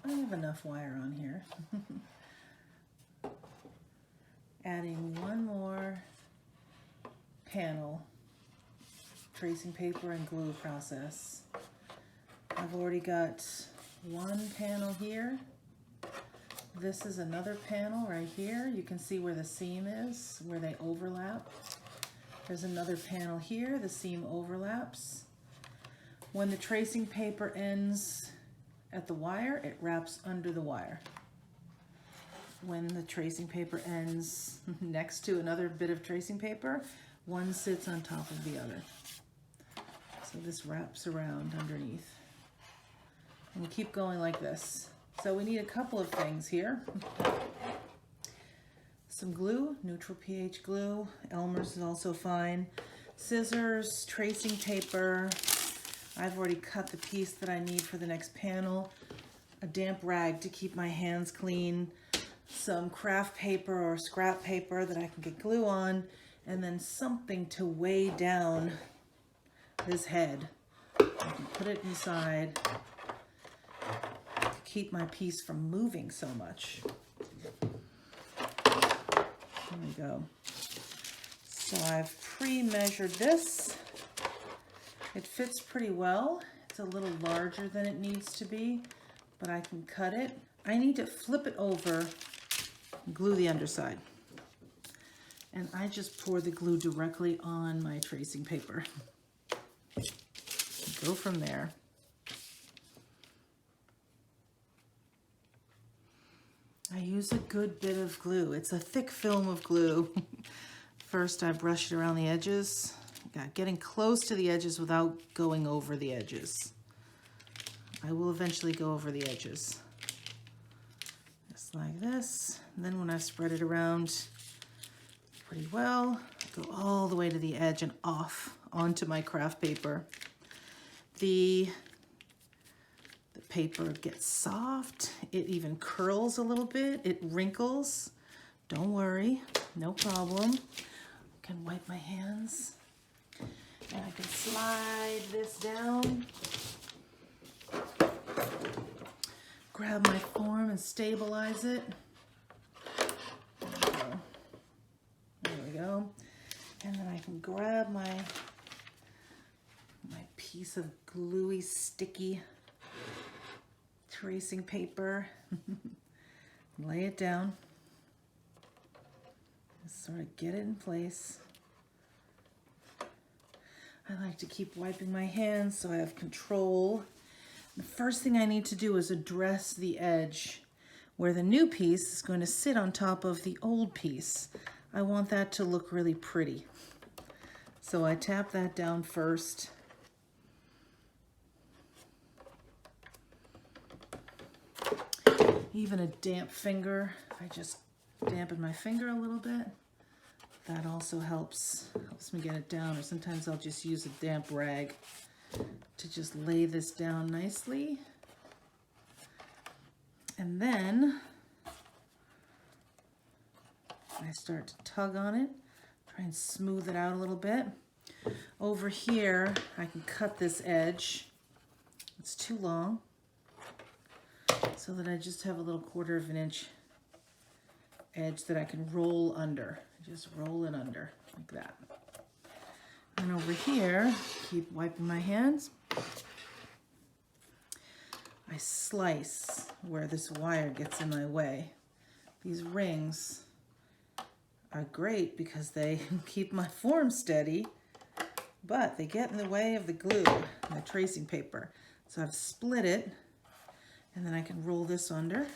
I have enough wire on here. Adding one more panel, tracing paper and glue process. I've already got one panel here. This is another panel right here. You can see where the seam is, where they overlap. There's another panel here, the seam overlaps. When the tracing paper ends at the wire, it wraps under the wire. When the tracing paper ends next to another bit of tracing paper, one sits on top of the other. So this wraps around underneath. And we keep going like this. So we need a couple of things here. Some glue, neutral pH glue. Elmer's is also fine. Scissors, tracing paper. I've already cut the piece that I need for the next panel. A damp rag to keep my hands clean. Some craft paper or scrap paper that I can get glue on. And then something to weigh down this head. I can put it inside to keep my piece from moving so much. There we go. So I've pre-measured this. It fits pretty well. It's a little larger than it needs to be, but I can cut it. I need to flip it over, glue the underside. And I just pour the glue directly on my tracing paper. Go from there. I use a good bit of glue. It's a thick film of glue. First, I brush it around the edges. Getting close to the edges without going over the edges. I will eventually go over the edges. Just like this. And then when I've spread it around pretty well, go all the way to the edge and off onto my craft paper. The paper gets soft. It even curls a little bit. It wrinkles. Don't worry, no problem. I can wipe my hands. And I can slide this down. Grab my form and stabilize it. There we go. There we go. And then I can grab my piece of gluey, sticky tracing paper. Lay it down. Just sort of get it in place. I like to keep wiping my hands so I have control. The first thing I need to do is address the edge where the new piece is going to sit on top of the old piece. I want that to look really pretty. So I tap that down first. Even a damp finger, if I just dampen my finger a little bit, that also helps me get it down. Or sometimes I'll just use a damp rag to just lay this down nicely. And then I start to tug on it, try and smooth it out a little bit. Over here, I can cut this edge. It's too long, so that I just have a little 1/4 inch edge that I can roll under. Just roll it under like that. And over here, keep wiping my hands. I slice where this wire gets in my way. These rings are great because they keep my form steady, but they get in the way of the glue and the tracing paper. So I've split it, and then I can roll this under like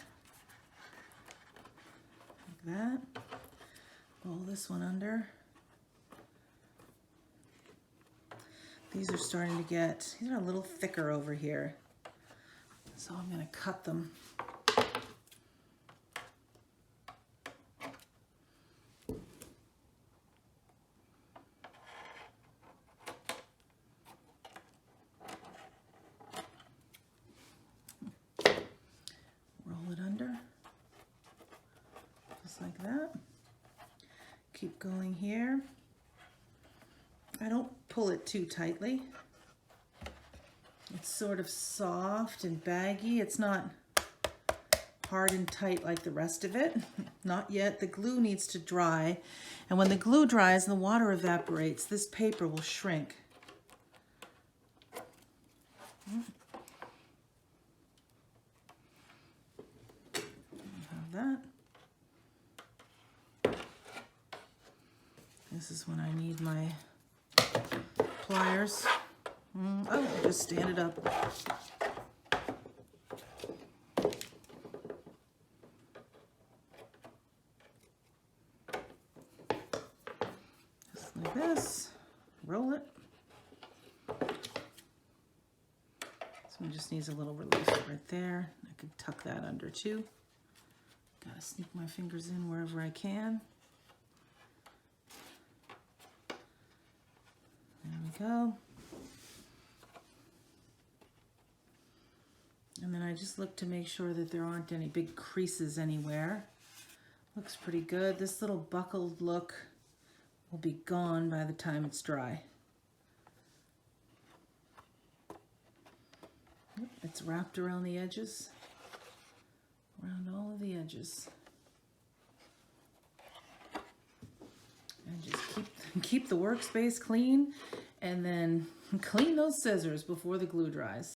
that. Roll this one under. These are starting to get, these are a little thicker over here. So I'm going to cut them. Roll it under, just like that. Keep going here. I don't pull it too tightly. It's sort of soft and baggy. It's not hard and tight like the rest of it. Not yet. The glue needs to dry. And when the glue dries and the water evaporates, this paper will shrink. Have that. This is when I need my pliers. Oh, just stand it up. Just like this. Roll it. This one just needs a little release right there. I could tuck that under too. Gotta sneak my fingers in wherever I can. There we go. And then I just look to make sure that there aren't any big creases anywhere. Looks pretty good. This little buckled look will be gone by the time it's dry. It's wrapped around the edges, around all of the edges. And just keep the workspace clean, and then clean those scissors before the glue dries.